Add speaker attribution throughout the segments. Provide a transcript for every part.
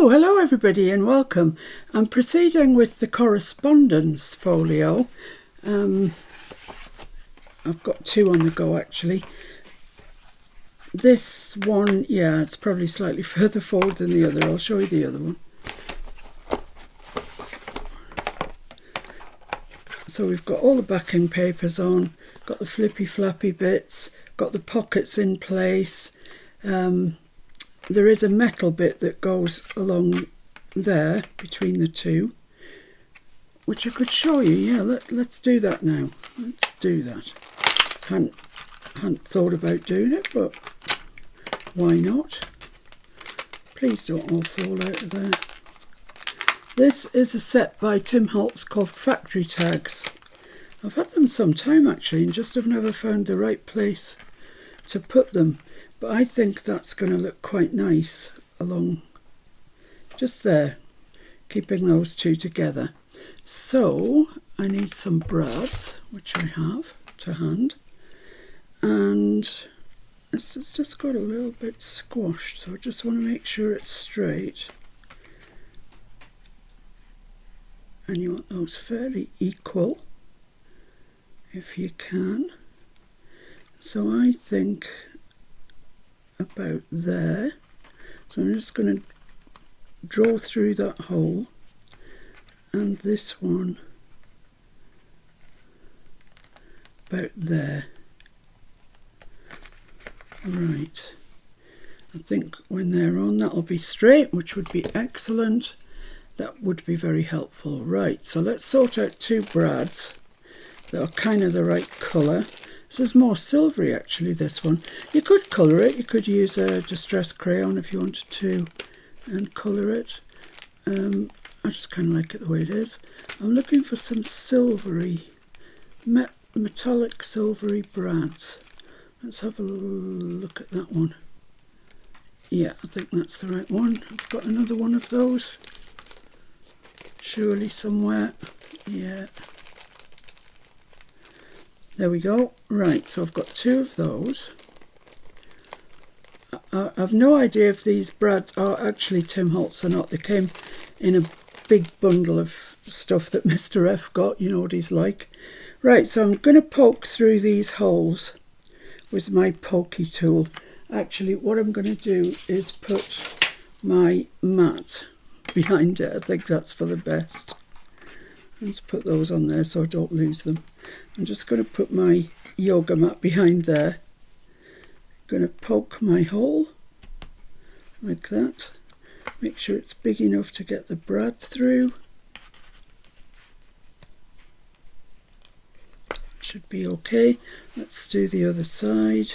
Speaker 1: Hello everybody and welcome. I'm proceeding with the Correspondance folio. I've got two on the go actually. This one, yeah, it's probably slightly further forward than the other. I'll show you the other one. So we've got all the backing papers on, got the flippy flappy bits, got the pockets in place. There is a metal bit that goes along there between the two, which I could show you. Yeah, let's do that now. Let's do that. Hadn't thought about doing it, but why not? Please don't all fall out of there. This is a set by Holtz called Factory Tags. I've had them some time actually and just have never found the right place to put them. But I think that's going to look quite nice along just there, keeping those two together. So I need some brads, which I have to hand, and this has just got a little bit squashed, so I just want to make sure it's straight. And you want those fairly equal if you can. So I think about there. So I'm just going to draw through that hole, and this one about there. Right, I think when they're on that'll be straight, which would be excellent. That would be very helpful. Right, so let's sort out two brads that are kind of the right colour. This is more silvery actually, this one. You could colour it, you could use a distress crayon if you wanted to and colour it. I just kind of like it the way it is. I'm looking for some silvery, metallic silvery brads. Let's have a look at that one. Yeah, I think that's the right one. I've got another one of those. Surely somewhere. Yeah. There we go. Right, so I've got two of those. I've no idea if these brads are actually Holtz or not. They came in a big bundle of stuff that Mr. F got. You know what he's like. Right, so I'm going to poke through these holes with my pokey tool. Actually, what I'm going to do is put my mat behind it. I think that's for the best. Let's put those on there so I don't lose them. I'm just going to put my yoga mat behind there. I'm going to poke my hole like that. Make sure it's big enough to get the brad through. Should be okay. Let's do the other side.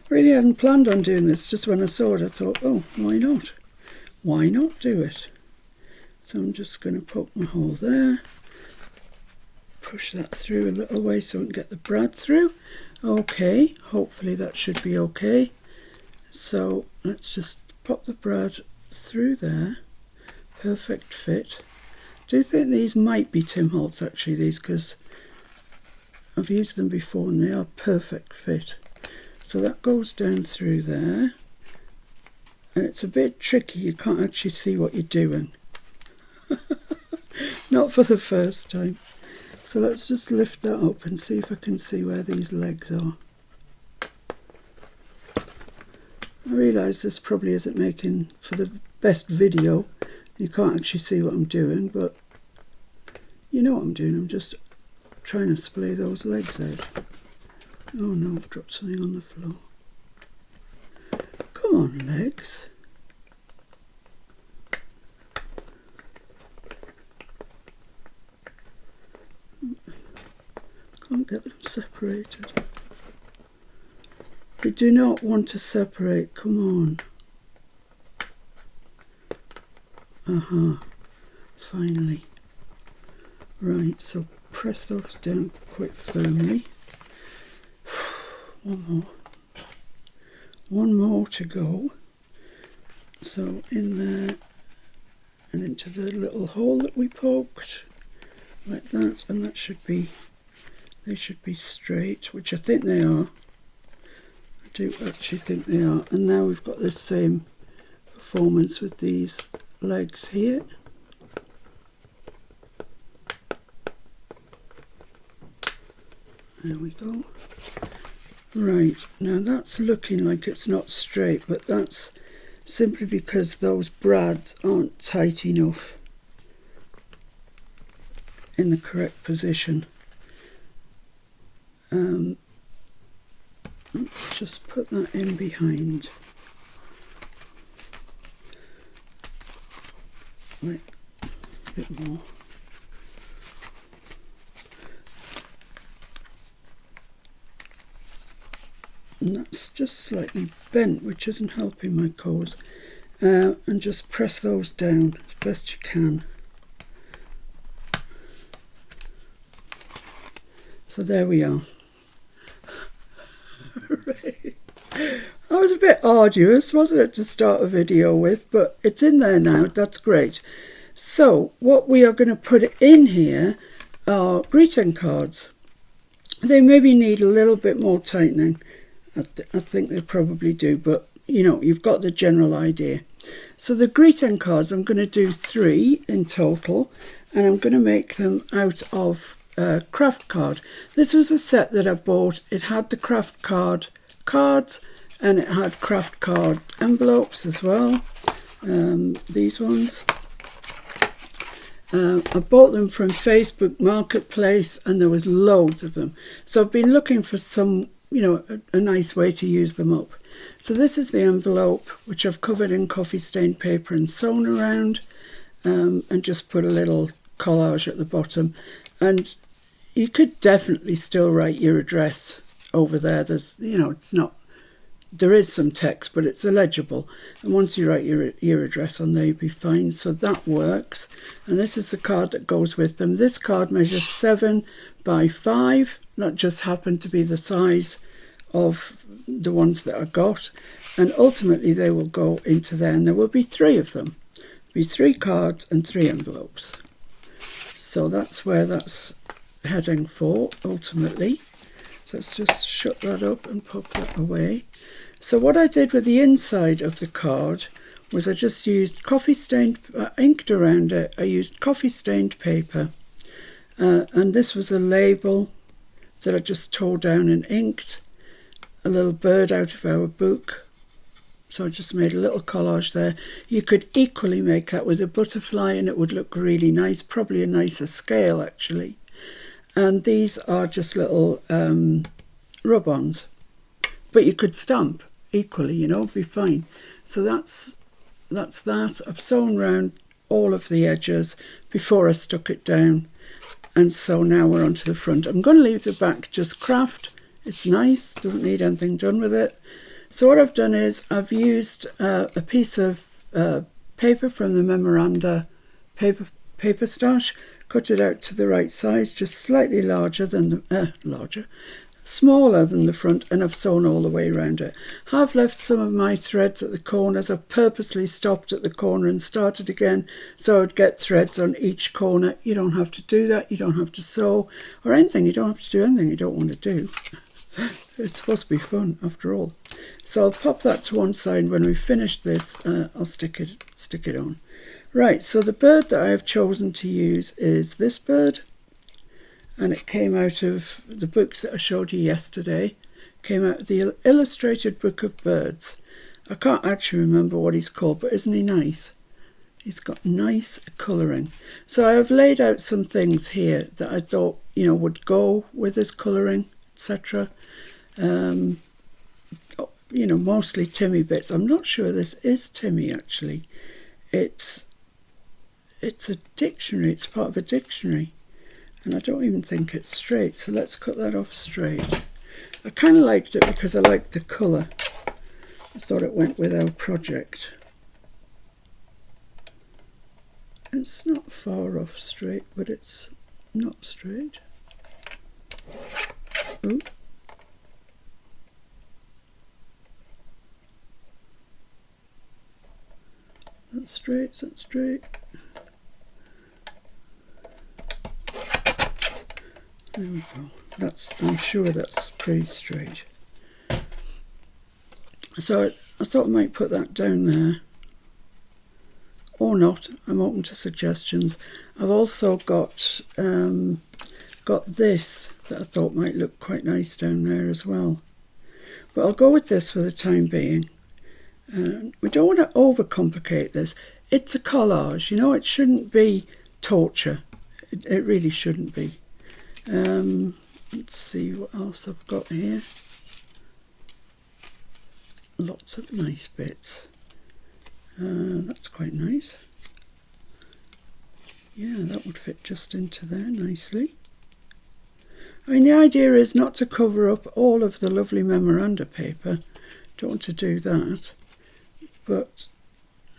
Speaker 1: Really hadn't planned on doing this. Just when I saw it I thought, oh, why not? Why not do it? So I'm just going to poke my hole there. Push that through a little way so we can get the brad through. Okay, hopefully that should be okay. So let's just pop the brad through there. Perfect fit. I do think these might be Holtz actually, these, because I've used them before and they are perfect fit. So that goes down through there. And it's a bit tricky, you can't actually see what you're doing. Not for the first time. So let's just lift that up and see if I can see where these legs are. I realise this probably isn't making for the best video. You can't actually see what I'm doing, but you know what I'm doing. I'm just trying to splay those legs out. Oh no, I've dropped something on the floor. Come on, legs. Can't get them separated. They do not want to separate. Come on. Finally. Right, so press those down quite firmly. One more to go. So in there and into the little hole that we poked, like that, and that should be, they should be straight, which I think they are. I do actually think they are. And now we've got this same performance with these legs here. There we go. Right, now that's looking like it's not straight, but that's simply because those brads aren't tight enough in the correct position. Let's just put that in behind. Like a bit more. And that's just slightly bent, which isn't helping my cause. And just press those down as best you can. So there we are. Right. That was a bit arduous, wasn't it, to start a video with, but it's in there now. That's great. So what we are going to put in here are greeting cards. They maybe need a little bit more tightening. I think they probably do, but you know, you've got the general idea. So the greeting cards, I'm going to do 3 in total, and I'm going to make them out of craft card. This was a set that I bought. It had the craft card cards, and it had craft card envelopes as well. These ones. I bought them from Facebook Marketplace, and there was loads of them. So I've been looking for some, you know, a nice way to use them up. So this is the envelope, which I've covered in coffee stained paper and sewn around, and just put a little collage at the bottom. And you could definitely still write your address over there. There's, you know, it's not, there is some text, but it's illegible. And once you write your address on there, you'll be fine. So that works. And this is the card that goes with them. This card measures 7 by 5. That just happened to be the size of the ones that I got. And ultimately they will go into there, and there will be 3 of them. There'll be 3 cards and 3 envelopes. So that's where that's heading for ultimately. So let's just shut that up and pop that away. So what I did with the inside of the card was I just used coffee stained, inked around it. I used coffee stained paper, and this was a label that I just tore down and inked. A little bird out of our book. So I just made a little collage there. You could equally make that with a butterfly, and it would look really nice, probably a nicer scale actually. And these are just little rub-ons, but you could stamp equally, you know, be fine. So that's that. I've sewn round all of the edges before I stuck it down, and so now we're onto the front. I'm going to leave the back just craft. It's nice, doesn't need anything done with it. So what I've done is I've used a piece of paper from the memoranda paper stash, cut it out to the right size, just slightly larger than the smaller than the front, and I've sewn all the way around it. I've left some of my threads at the corners. I've purposely stopped at the corner and started again so I'd get threads on each corner. You don't have to do that. You don't have to sew or anything. You don't have to do anything you don't want to do. It's supposed to be fun after all. So I'll pop that to one side. When we've finished this, I'll stick it on. Right, so the bird that I have chosen to use is this bird, and it came out of the books that I showed you yesterday. Came out of the Illustrated Book of Birds. I can't actually remember what he's called, but isn't he nice? He's got nice colouring. So I have laid out some things here that I thought, you know, would go with his colouring, etc. You know, mostly Timmy bits. I'm not sure this is Timmy actually. It's a dictionary. It's part of a dictionary, and I don't even think it's straight. So let's cut that off straight. I kind of liked it because I liked the colour. I thought it went with our project. It's not far off straight, but it's not straight. Ooh. That's straight, that's straight. There we go. I'm sure that's pretty straight. So I thought I might put that down there. or not. I'm open to suggestions. I've also got this that I thought might look quite nice down there as well. But I'll go with this for the time being. We don't want to overcomplicate this. It's a collage, you know, it shouldn't be torture. It really shouldn't be. Let's see what else I've got here. Lots of nice bits. That's quite nice. Yeah, that would fit just into there nicely. I mean, the idea is not to cover up all of the lovely memoranda paper. Don't want to do that. But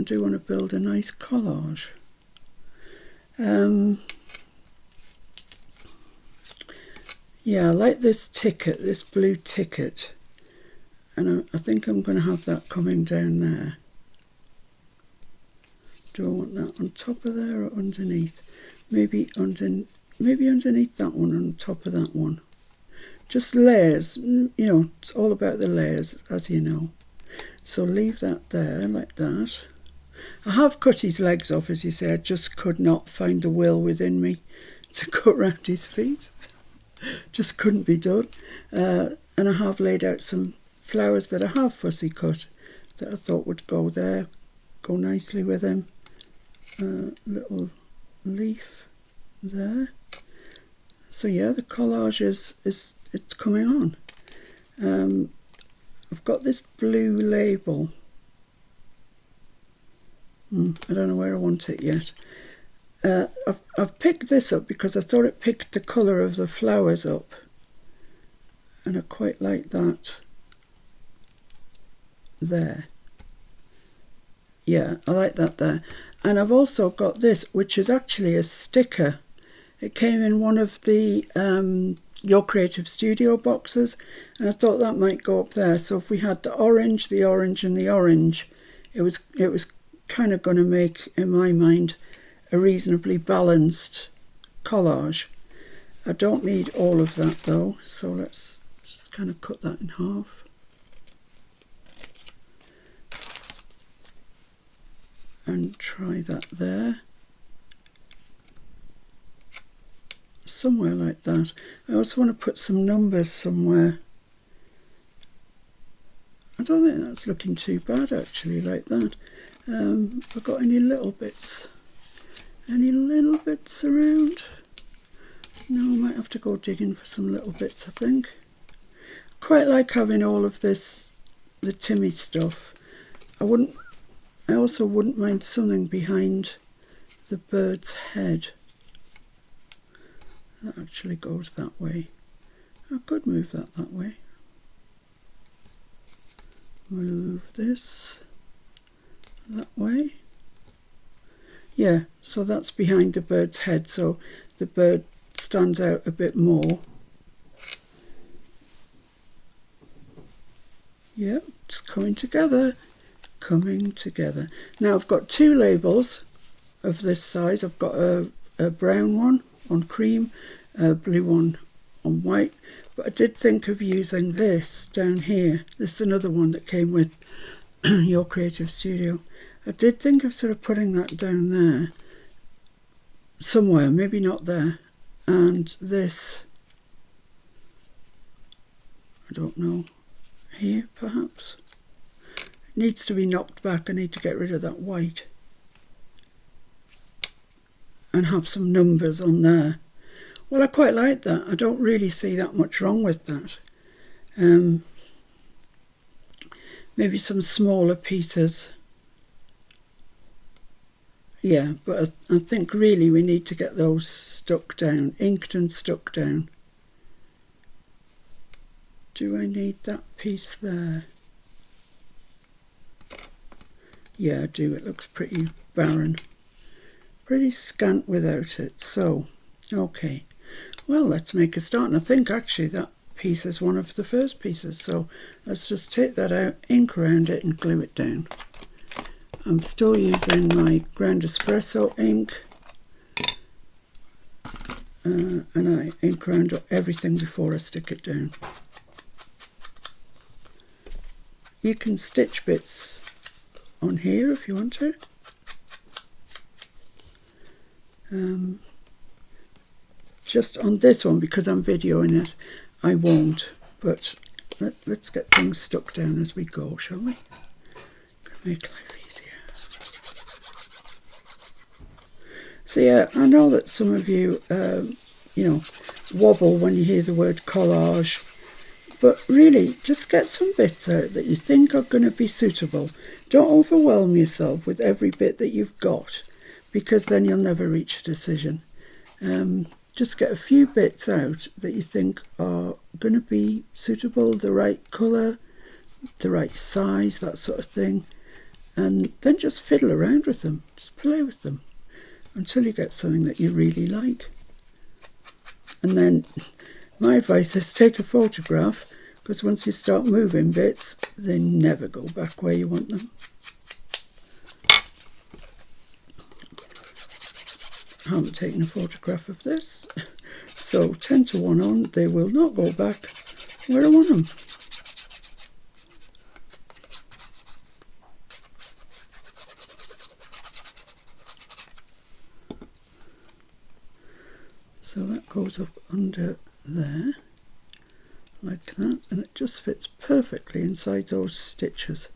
Speaker 1: I do want to build a nice collage. Yeah, I like this ticket, this blue ticket. And I think I'm going to have that coming down there. Do I want that on top of there or underneath? Maybe underneath that one, on top of that one. Just layers, you know, it's all about the layers, as you know. So leave that there, like that. I have cut his legs off, as you say. I just could not find the will within me to cut round his feet. Just couldn't be done. And I have laid out some flowers that I have fussy cut that I thought would go there, go nicely with him. Little leaf there. So yeah, the collage it's coming on. I've got this blue label. I don't know where I want it yet. I've picked this up because I thought it picked the colour of the flowers up, and I quite like that there. Yeah, I like that there. And I've also got this, which is actually a sticker. It came in one of the Your Creative Studio boxes, and I thought that might go up there. So if we had the orange and the orange, it was kind of going to make, in my mind, a reasonably balanced collage. I don't need all of that though, so let's just kind of cut that in half. And try that there. Somewhere like that. I also want to put some numbers somewhere. I don't think that's looking too bad actually, like that. Have I got any little bits? Any little bits around? No, I might have to go digging for some little bits, I think. Quite like having all of this, the Timmy stuff. I also wouldn't mind something behind the bird's head. That actually goes that way. I could move that way. Move this that way. Yeah, so that's behind the bird's head, so the bird stands out a bit more. Yep, it's coming together. Coming together. Now I've got two labels of this size. I've got a brown one on cream, a blue one on white, but I did think of using this down here. This is another one that came with Your Creative Studio. I did think of sort of putting that down there somewhere, maybe not there, and this, I don't know, here perhaps. Needs to be knocked back. I need to get rid of that white and have some numbers on there. Well, I quite like that. I don't really see that much wrong with that. Maybe some smaller pieces. Yeah, but I think really we need to get those stuck down, inked and stuck down. Do I need that piece there? Yeah, I do. It looks pretty barren. Pretty scant without it. So, okay. Well, let's make a start. And I think actually that piece is one of the first pieces. So let's just take that out, ink around it and glue it down. I'm still using my ground espresso ink. And I ink around everything before I stick it down. You can stitch bits on here if you want to. Just on this one, because I'm videoing it, I won't, but let's get things stuck down as we go, shall we? Make life easier. So yeah, I know that some of you, you know, wobble when you hear the word collage, but really just get some bits out that you think are going to be suitable. Don't overwhelm yourself with every bit that you've got, because then you'll never reach a decision. Just get a few bits out that you think are going to be suitable, the right colour, the right size, that sort of thing, and then just fiddle around with them, just play with them until you get something that you really like. And then my advice is take a photograph, because once you start moving bits, they never go back where you want them. I haven't taken a photograph of this, so 10 to 1 on, they will not go back where I want them. So that goes up under there, like that, and it just fits perfectly inside those stitches.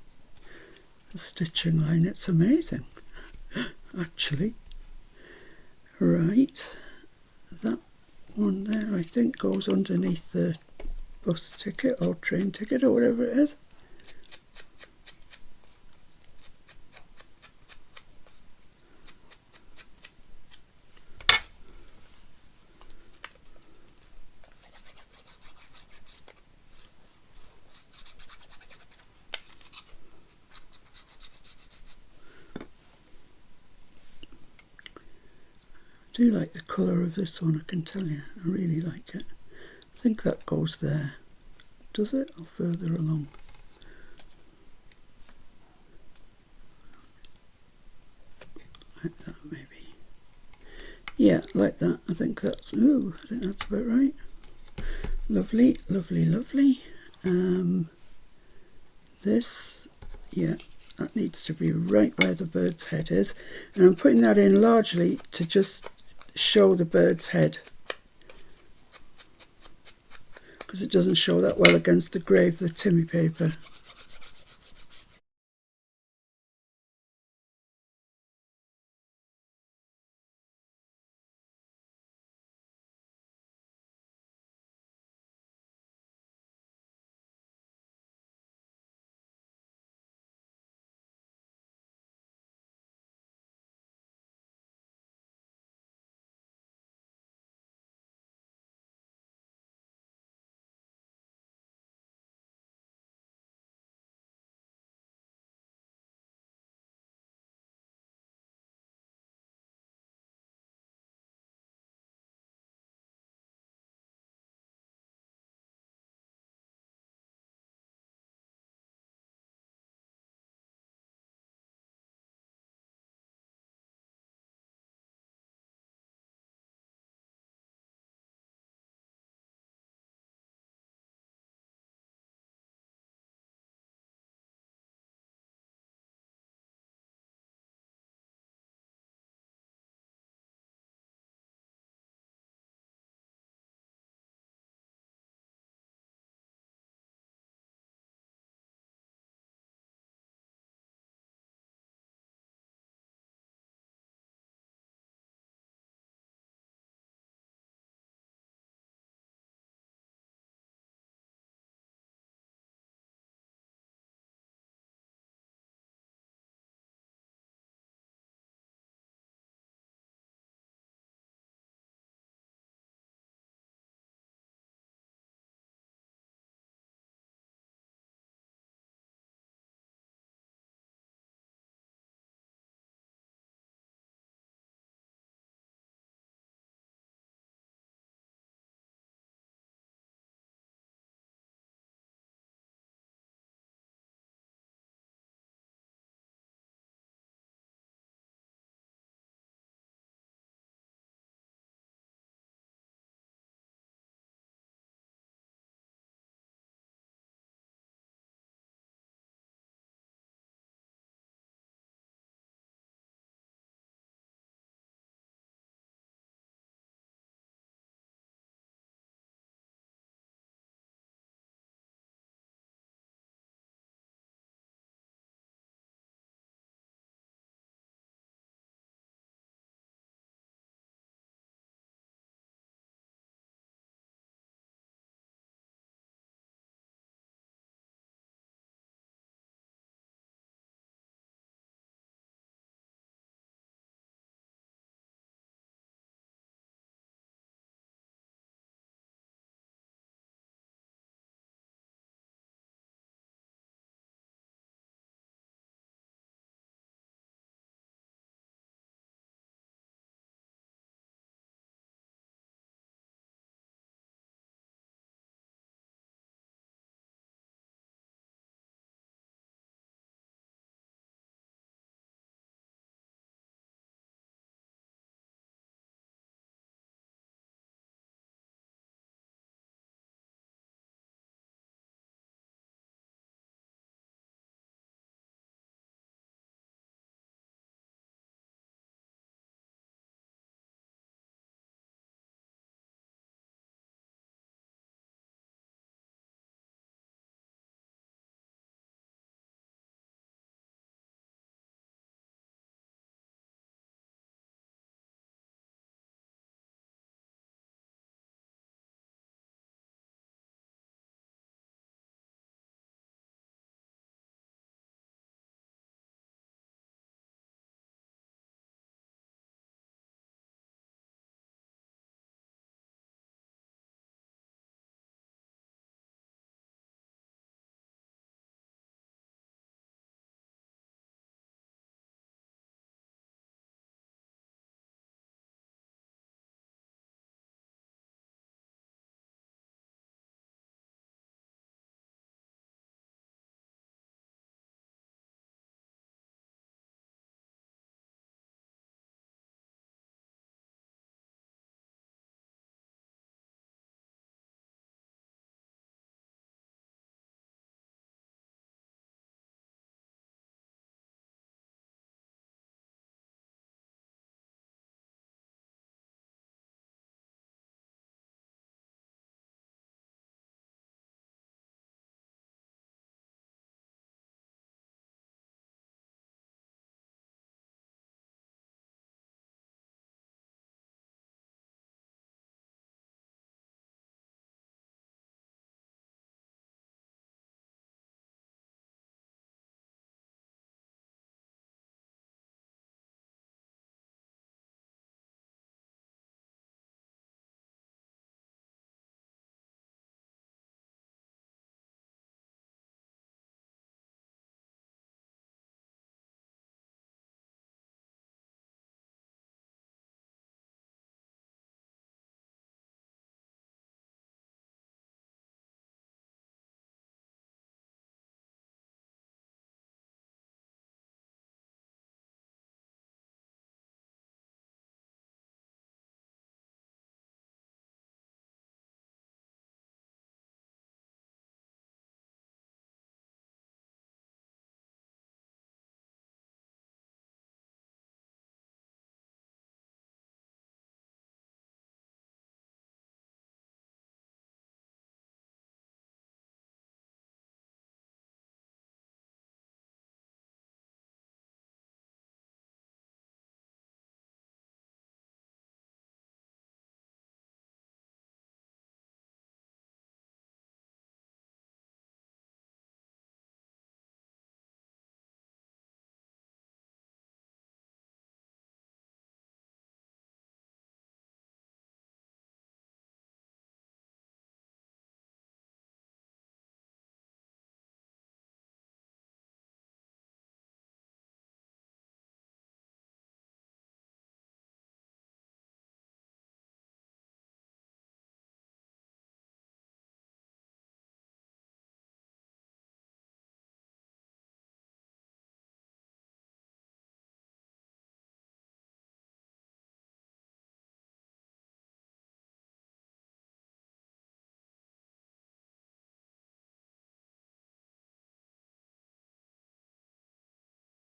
Speaker 1: The stitching line, it's amazing, actually. Right, that one there I think goes underneath the bus ticket or train ticket or whatever it is. I do like the colour of this one, I can tell you. I really like it. I think that goes there. Does it? Or further along? Like that maybe. Yeah, like that. I think that's, ooh, I think that's about right. Lovely, lovely, lovely. This, yeah, that needs to be right where the bird's head is. And I'm putting that in largely to just show the bird's head, because it doesn't show that well against the grey of the Timmy paper.